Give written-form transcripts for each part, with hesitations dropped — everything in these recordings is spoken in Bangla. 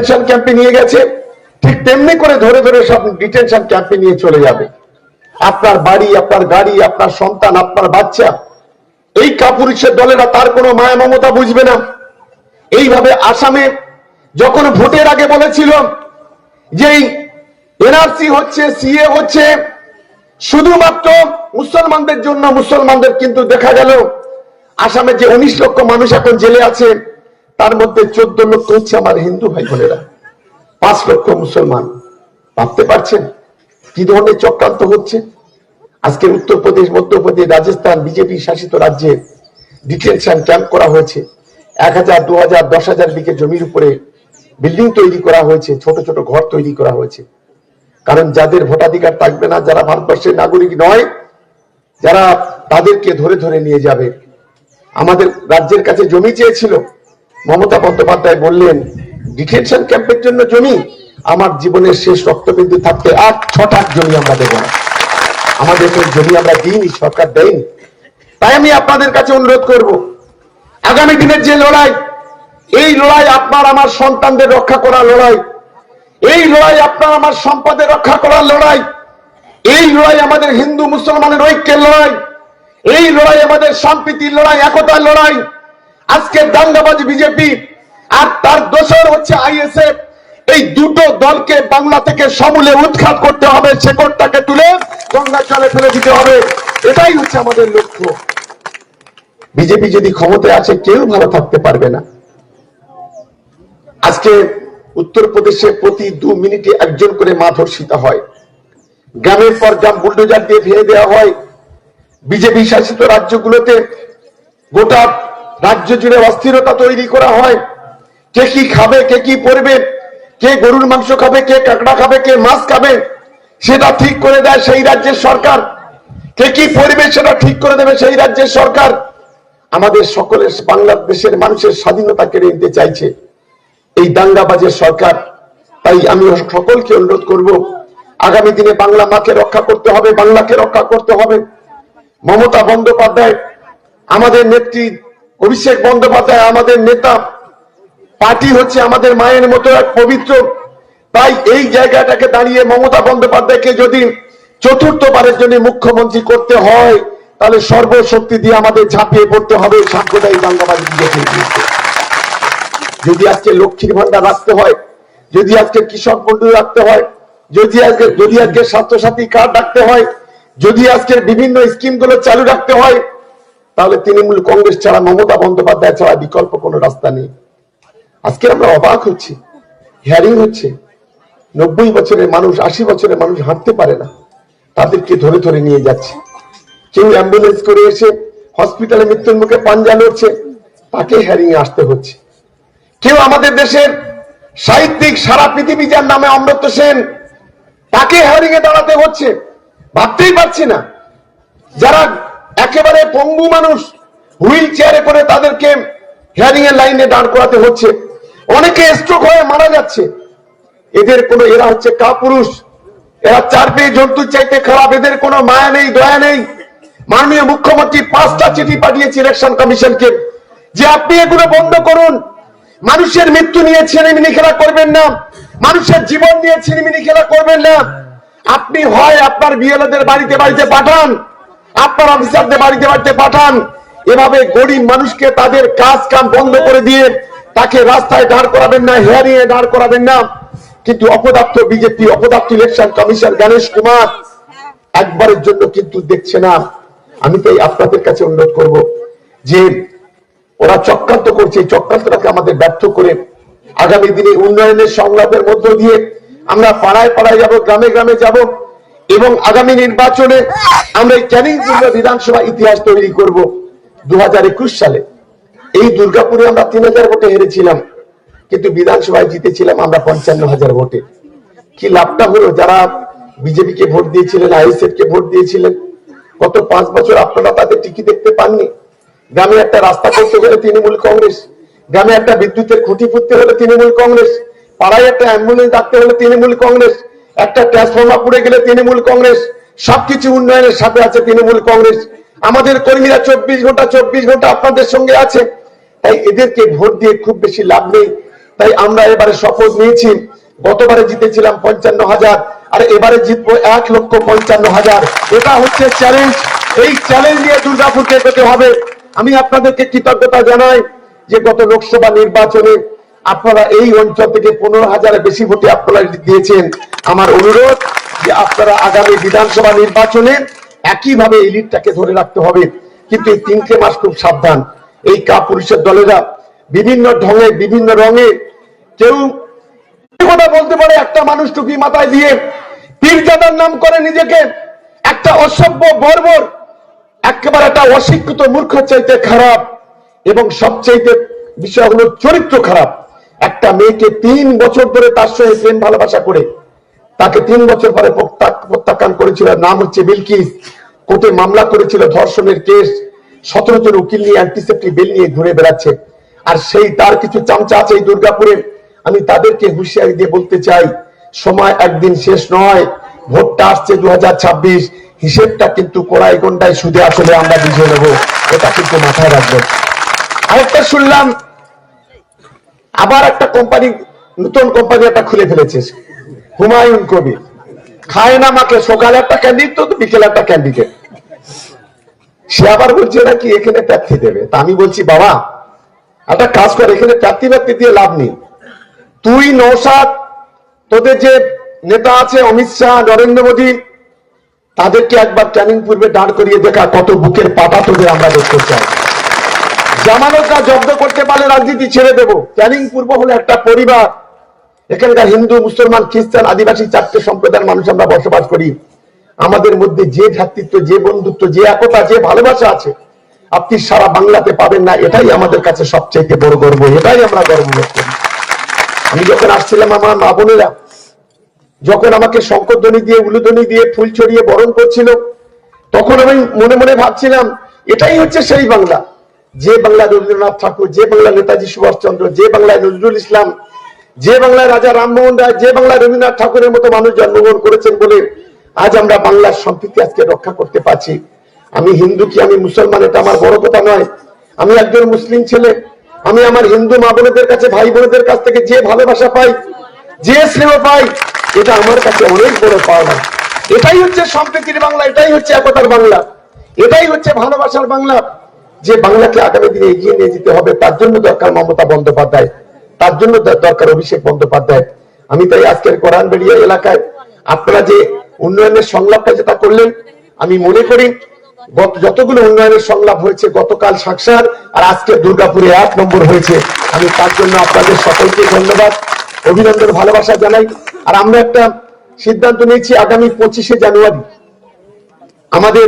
ডিটেনশন ক্যাম্পে নিয়ে গেছে, ঠিক তেমনি করে ধরে ধরে সব ডিটেনশন ক্যাম্পে নিয়ে চলে যাবে। আপনার বাড়ি, আপনার গাড়ি, আপনার সন্তান, আপনার বাচ্চা, এই কাপুরুষের দলেরা তার কোনো মায়া মমতা বুঝবে না। এইভাবে আসামে যখন ভোটের আগে বলেছিল যে এনআরসি হচ্ছে, সিএ হচ্ছে শুধুমাত্র মুসলমানদের জন্য, মুসলমানদের কিন্তু দেখা গেল আসামে যে 19 লক্ষ মানুষ এখন জেলে আছে তার মধ্যে 14 লক্ষ হচ্ছে আমার হিন্দু ভাই বোনেরা, 5 লক্ষ মুসলমান। ভাবতে পারছেন কি ধরনের চক্রান্ত হচ্ছে? আজকে উত্তরপ্রদেশ, মধ্যপ্রদেশ, রাজস্থান বিজেপি শাসিত রাজ্যে ডিটেনশন ক্যাম্প করা হয়েছে। 1000, 2000, 10,000 বিঘে জমির উপরে বিল্ডিং তৈরি করা হয়েছে, ছোট ছোট ঘর তৈরি করা হয়েছে। কারণ যাদের ভোটাধিকার থাকবে না, যারা ভারতবর্ষের নাগরিক নয়, যারা তাদেরকে ধরে ধরে নিয়ে যাবে। আমাদের রাজ্যের কাছে জমি চেয়েছিল, মমতা বন্দ্যোপাধ্যায় বললেন ডিটেনশন ক্যাম্পের জন্য জমি, আমার জীবনের শেষ রক্তবিন্দু থাকতে 8-6 জমি আমরা দেবো না। আমাদের জমি আমরা দিইনি, সরকার দেয়নি। তাই আমি আপনাদের কাছে অনুরোধ করব, আগামী দিনের যে লড়াই, এই লড়াই আপনার আমার সন্তানদের রক্ষা করার লড়াই, এই লড়াই আপনার আমার সম্পদের রক্ষা করার লড়াই, এই লড়াই আমাদের হিন্দু মুসলমানের ঐক্যের লড়াই, এই লড়াই আমাদের সম্প্রীতির লড়াই, একতার লড়াই। আজকে দাঙ্গাবাজ বিজেপি আর তার দোসর হচ্ছে আইএসএফ, এই দুটো দলকে বাংলা থেকে সমূলে উৎখাত করতে হবে, শেকড়টাকে তুলে গঙ্গা জলে ফেলে দিতে হবে। এটাই হচ্ছে আমাদের লক্ষ্য। বিজেপি যদি ক্ষমতায় আছে কেউ ভালো থাকতে পারবে না। আজকে উত্তরপ্রদেশে প্রতি 2 মিনিটে একজন করে মা ধর্ষিতা হয়, গ্রামের পর গ্রাম বুলডোজার দিয়ে ভেঙে দেওয়া হয়। বিজেপি শাসিত রাজ্যগুলোতে গোটা রাজ্য জুড়ে অস্থিরতা তৈরি করা হয়। কে কি খাবে, কে কি পরবে, কে গরুর মাংস খাবে, কে কাঁকড়া খাবে, কে মাছ খাবে, সেটা ঠিক করে দেয় সেই রাজ্যের সরকার। কে কি পরবে সেটা ঠিক করে দেবে সেই রাজ্যের সরকার। আমাদের সকলের, বাংলাদেশের মানুষের স্বাধীনতা কেড়ে নিতে চাইছে এই দাঙ্গাবাজের সরকার। তাই আমি সকলকে অনুরোধ করব, আগামী দিনে বাংলা মাকে রক্ষা করতে হবে, বাংলাকে রক্ষা করতে হবে। মমতা বন্দ্যোপাধ্যায় আমাদের নেত্রী, অভিষেক বন্দ্যোপাধ্যায় আমাদের নেতা, পার্টি হচ্ছে আমাদের মায়ের মতো এক পবিত্র। তাই এই জায়গাটাকে দাঁড়িয়ে মমতা বন্দ্যোপাধ্যায়কে যদি 4র্থবারের জন্য মুখ্যমন্ত্রী করতে হয়, তাহলে সর্বশক্তি দিয়ে আমাদের ঝাঁপিয়ে পড়তে হবে সাম্প্রদায়িক দাঙ্গাবাজি বিজেপির বিরুদ্ধে। যদি আজকে লক্ষ্মীর ভান্ডার রাখতে হয়, যদি আজকে কৃষক বন্ধু রাখতে হয়, যদি আজকে স্বাস্থ্যসাথী কার্ড রাখতে হয়, যদি আজকে বিভিন্ন স্কিমগুলো চালু রাখতে হয়, তাহলে তৃণমূল কংগ্রেস ছাড়া, মমতা বন্দ্যোপাধ্যায় ছাড়া বিকল্প কোনো রাস্তা নেই। আজকে আমরা অবাক হচ্ছি, হিয়ারিং হচ্ছে, 90 বছরের মানুষ, 80 বছরের মানুষ হাঁটতে পারে না, তাদেরকে ধরে ধরে নিয়ে যাচ্ছে। কেউ অ্যাম্বুলেন্স করে এসে হসপিটালে মৃত্যুর মুখে পাঞ্জা লড়ছে, তাকে হিয়ারিং এ আসতে হচ্ছে। কেউ আমাদের দেশের সাহিত্যিক, সারা পৃথিবী যার নামে অমর্ত্য সেন, তাকে হিয়ারিং এ দাঁড়াতে হচ্ছে। ভাবতেই পারছি না, যারা একেবারে পঙ্গু মানুষ, হুইল চেয়ারে করে তাদেরকে হিয়ারিং এর লাইনে দাঁড় করাতে হচ্ছে। অনেকে স্ট্রোক হয়ে মারা যাচ্ছে। এদের কোনো, এরা হচ্ছে কাপুরুষ, এরা 4 পেয়ে জন্তুর চাইতে খারাপ, এদের কোনো মায়া নেই, দয়া নেই। মাননীয় মুখ্যমন্ত্রী 5টা চিঠি পাঠিয়েছে ইলেকশন কমিশনকে যে আপনি এগুলো বন্ধ করুন। মানুষের মৃত্যু নিয়ে ছিনিমিনি খেলা করবেন না, মানুষের জীবন নিয়ে ছিনিমিনি খেলা করবেন না। আপনি হয় আপনার বিএলওদের বাড়িতে বাড়িতে পাঠান, আপনার অফিসারদের বাড়িতে বাড়িতে পাঠান। এভাবে গরিব মানুষকে তাদের কাজ কাম বন্ধ করে দিয়ে তাকে রাস্তায় দাঁড় করাবেন না, হিয়ারিং এ দাঁড় করাবেন না। কিন্তু অপদার্থ বিজেপি, অপদার্থ ইলেকশন কমিশন, গণেশ কুমার একবারের জন্য কিন্তু দেখছে না। আমি তাই আপনাদের কাছে অনুরোধ করব যে ওরা চক্রান্ত করছে, এই চক্রান্তটাকে আমাদের ব্যর্থ করে আগামী দিনে উন্নয়নের সংলাপের মধ্য দিয়ে আমরা পাড়ায় পাড়ায় যাব, গ্রামে গ্রামে যাব, এবং আগামী নির্বাচনে আমরা এই ক্যানিং বিধানসভা ইতিহাস তৈরি করব। 2021 সালে এই দুর্গাপুরে আমরা 3000 ভোটে হেরেছিলাম, কিন্তু বিধানসভায় জিতেছিলাম আমরা 55,000 ভোটে। কি লাভটা হলো? যারা বিজেপিকে ভোট দিয়েছিলেন, আইএসএফ কে ভোট দিয়েছিলেন, গত 5 বছর আপনারা তাদের টিকি দেখতে পাননি। গ্রামে একটা রাস্তা করতে গেলে তৃণমূল কংগ্রেস, গ্রামে একটা বিদ্যুতের খুঁটি পুঁততে হলে তৃণমূল কংগ্রেস, পাড়ায় একটা অ্যাম্বুলেন্স রাখতে হলে তৃণমূল কংগ্রেস, একটা ট্রান্সফর্মার পুড়ে গেলে তৃণমূল কংগ্রেস। সবকিছু উন্নয়নের সাথে আছে তৃণমূল কংগ্রেস। আমাদের কর্মীরা 24 ঘন্টা আপনাদের সঙ্গে আছে। তাই এদেরকে ভোট দিয়ে খুব বেশি লাভ নেই। তাই আমরা এবারে শপথ নিয়েছি, গতবারে জিতেছিলাম 55,000 আর এবারে জিতবো 1,55,000। এটা হচ্ছে চ্যালেঞ্জ। এই চ্যালেঞ্জ নিয়ে দুর্গাপুরকে এগোতে হবে। আমি আপনাদেরকে কৃতজ্ঞতা জানাই যে গত লোকসভা নির্বাচনে আপনারা এই অঞ্চল থেকে 15,000-এর বেশি ভোটে আপনারা দিয়েছেন। আমার অনুরোধ যে আপনারা আগামী বিধানসভা নির্বাচনে একইভাবে এই লিডটাকে ধরে রাখতে হবে। কিন্তু এই 3টে মাস খুব সাবধান। এই কাপুরুষের দলেরা বিভিন্ন ঢঙে বিভিন্ন রঙে কেউ কথা বলতে পারে, একটা মানুষ টুপি মাথায় দিয়ে পীরজাদার নাম করে নিজেকে, একটা অসভ্য বর্বর, একেবারে একটা অশিক্ষিত মূর্খ চাইতে খারাপ, এবং সবচাইতে বিষয় হলো চরিত্র খারাপ। একটা মেয়েকে 3 বছর ধরে তার সঙ্গে প্রেম ভালোবাসা করে তাকে 3 বছর পরে প্রত্যাখ্যান করেছিল। নাম হচ্ছে বিলকিস। কোর্টে মামলা করেছিল ধর্ষণের কেস, 17 জন উকিল নিয়ে অ্যান্টিসেপ্টিক বেল নিয়ে ঘুরে বেড়াচ্ছে। আর সেই তার কিছু চামচা আছে এই দুর্গাপুরে। আমি তাদেরকে হুঁশিয়ারি দিয়ে বলতে চাই, সময় একদিন শেষ নয়। ভোটটা আসছে 2026, হিসেবটা কিন্তু কড়াই গন্ডায় সুদে আসলে আমরা বুঝে নেব, এটা কিন্তু মাথায় রাখবেন। আরেকটা শুনলাম আবার একটা কোম্পানি, নতুন কোম্পানি একটা খুলে ফেলেছে, হুমায়ুন কবির। খায় না মাকে, সকালে একটা ক্যান্ডিডেট তো বিকেলে একটা ক্যান্ডিডেট। সে আবার বলছে নাকি এখানে প্রার্থী দেবে। তা আমি বলছি বাবা একটা কাজ করে, এখানে প্রার্থী দিয়ে লাভ নেই। তুই নৌসাদ, তোদের যে নেতা আছে অমিত শাহ, নরেন্দ্র মোদী, তাদেরকে একবার ক্যানিং পূর্বে দাঁড় করিয়ে দেখা কত বুকের পাটা তোদের আমরা দেখতে চাই। জামানতটা জব্দ করতে পারলে রাজনীতি ছেড়ে দেবো। ক্যানিং পূর্ব হলো একটা পরিবার, এখানকার হিন্দু, মুসলমান, খ্রিস্টান, আদিবাসী 4টে সম্প্রদায়ের মানুষ আমরা বসবাস করি। আমাদের মধ্যে যে ভ্রাতৃত্ব, যে বন্ধুত্ব, যে একতা, যে ভালোবাসা আছে আপনি সারা বাংলাতে পাবেন না। এটাই আমাদের কাছে সবচেয়ে বড় গর্ব, এটাই আমরা গর্ববোধ করি। আমি যখন আসছিলাম, আমার মা বোনেরা যখন আমাকে শঙ্করধ্বনি দিয়ে, উলুধ্বনি দিয়ে, ফুল ছড়িয়ে বরণ করছিল, তখন আমি মনে মনে ভাবছিলাম এটাই হচ্ছে সেই বাংলা, যে বাংলা রবীন্দ্রনাথ ঠাকুর, যে বাংলা নেতাজি সুভাষচন্দ্র, যে বাংলায় নজরুল ইসলাম, যে বাংলায় রাজা রামমোহন রায়, যে বাংলায় রবীন্দ্রনাথ ঠাকুরের মতো মানুষ জন্মগ্রহণ করেছেন বলে আজ আমরা বাংলার সম্প্রীতি আজকে রক্ষা করতে পারছি। আমি হিন্দু কি আমি মুসলমান এটা আমার বড় কথা নয়। আমি একজন মুসলিম ছেলে, আমি আমার হিন্দু মা বোনেদের কাছে, ভাই বোনেদের কাছ থেকে যে ভালোবাসা পাই, যে স্নেহ পাই, এটা আমার কাছে অনেক বড় পাওনা। এটাই হচ্ছে সম্প্রীতির বাংলা, এটাই হচ্ছে একতার বাংলা, এটাই হচ্ছে ভালোবাসার বাংলা। যে বাংলাকে আগামী দিনে এগিয়ে নিয়ে যেতে হবে, তার জন্য দরকার মমতা বন্দ্যোপাধ্যায়, তার জন্য দরকার অভিষেক বন্দ্যোপাধ্যায়। আমি তাই আজকের কোরআনবেড়িয়া এলাকায় আপনারা যে উন্নয়নের সংলাপটা যেটা করলেন, আমি মনে করি যতগুলো উন্নয়নের সংলাপ হয়েছে, গতকাল সাকসার আর আজকে দুর্গাপুরে 1 নম্বর হয়েছে। আমি তার জন্য আপনাদের সকলকে ধন্যবাদ, অভিনন্দন, ভালোবাসা জানাই। আর আমরা একটা সিদ্ধান্ত নিয়েছি, আগামী 25শে জানুয়ারি আমাদের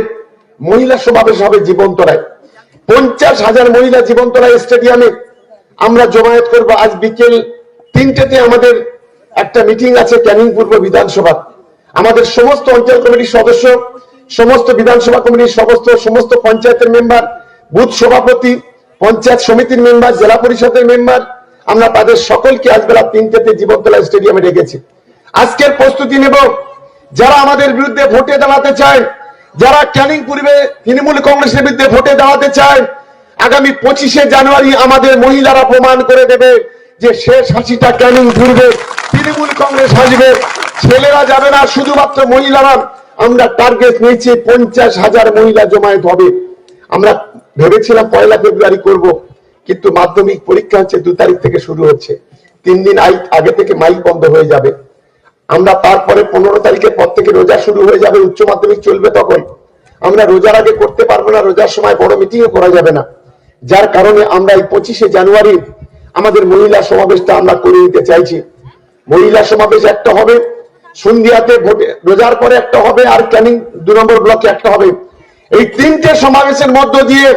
মহিলা সমাবেশ হবে জীবন্তরায়। 50,000 মহিলা জীবন্তরায় স্টেডিয়ামে আমরা জমায়েত করব। আজ বিকেল 3টেতে আমাদের একটা মিটিং আছে ক্যানিং পূর্ব বিধানসভা। আমাদের সমস্ত অঞ্চল কমিটির সদস্য, সমস্ত বিধানসভা কমিটির সমস্ত পঞ্চায়েতের মেম্বার, বুথ সভাপতি, পঞ্চায়েত সমিতির মেম্বার, জেলা পরিষদের মেম্বার, আমরা তাদের সকলকে আজ বেলা 3টেতে জীবনতলা স্টেডিয়ামে রেখেছি। আজকের প্রস্তুতি নেব, যারা আমাদের বিরুদ্ধে ভোটে দাঁড়াতে চায়, যারা ক্যানিং পূর্বে তৃণমূল কংগ্রেসের বিরুদ্ধে ভোটে দাঁড়াতে চায়, আগামী 25শে জানুয়ারি আমাদের মহিলারা প্রমাণ করে দেবে যে শেষ হাসিটা ক্যানিং পূর্বে তৃণমূল কংগ্রেস হাসবে। ছেলেরা যাবে না, শুধুমাত্র মহিলারা। আমরা টার্গেট নিয়েছি 50,000 মহিলা জমায়েত হবে। আমরা ভেবেছিলাম 1 ফেব্রুয়ারি করব, কিন্তু মাধ্যমিক পরীক্ষা হচ্ছে 2 তারিখ থেকে শুরু হচ্ছে। 3 দিন আগে থেকে মাইক বন্ধ হয়ে যাবে। আমরা তারপরে 15 তারিখের পর থেকে রোজা শুরু হয়ে যাবে, উচ্চ মাধ্যমিক চলবে। তখন আমরা রোজার আগে করতে পারবো না, রোজার সময় বড় মিটিংও করা যাবে না। যার কারণে আমরা এই 25শে জানুয়ারি আমাদের মহিলা সমাবেশটা আমরা করে নিতে চাইছি। মহিলা সমাবেশ একটা হবে, সন্ধ্যাতে ভোটে রোজার পরে একটা হবে, আর ক্যানিং 2 নম্বর ব্লকে একটা হবে। এই 3টে সমাবেশের মধ্য দিয়ে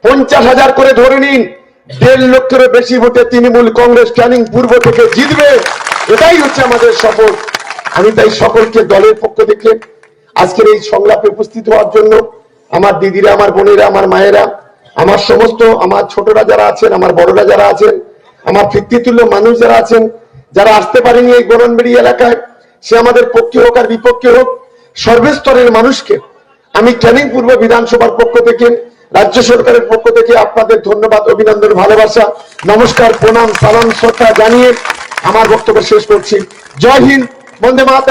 50,000 করে ধরে নিন, 1.5 লক্ষের বেশি ভোটে তৃণমূল কংগ্রেস ক্যানিং পূর্ব থেকে জিতবে। এটাই হচ্ছে আমাদের শপথ। আমি তাই সকলকে দলের পক্ষ থেকে আজকের এই সংলাপে উপস্থিত হওয়ার জন্য, আমার দিদিরা, আমার বোনেরা, আমার মায়েরা, আমার সমস্ত আমার ছোটরা যারা আছেন, আমার বড়রা যারা আছেন, আমার পিতৃতুল্য মানুষ যারা আছেন, যারা আসতে পারেনি এই গোরনবেড়ি এলাকায়, সে আমাদের পক্ষে হোক আর বিপক্ষে হোক, সর্বস্তরের মানুষকে আমি ক্যানিং পূর্ব বিধানসভার পক্ষ থেকে রাজ্য সরকারের পক্ষ থেকে আপনাদের ধন্যবাদ, অভিনন্দন, ভালোবাসা, নমস্কার, প্রণাম, সালাম, শ্রদ্ধা জানিয়ে আমার বক্তব্য শেষ করছি। জয় হিন্দ, বন্দে মাতরম।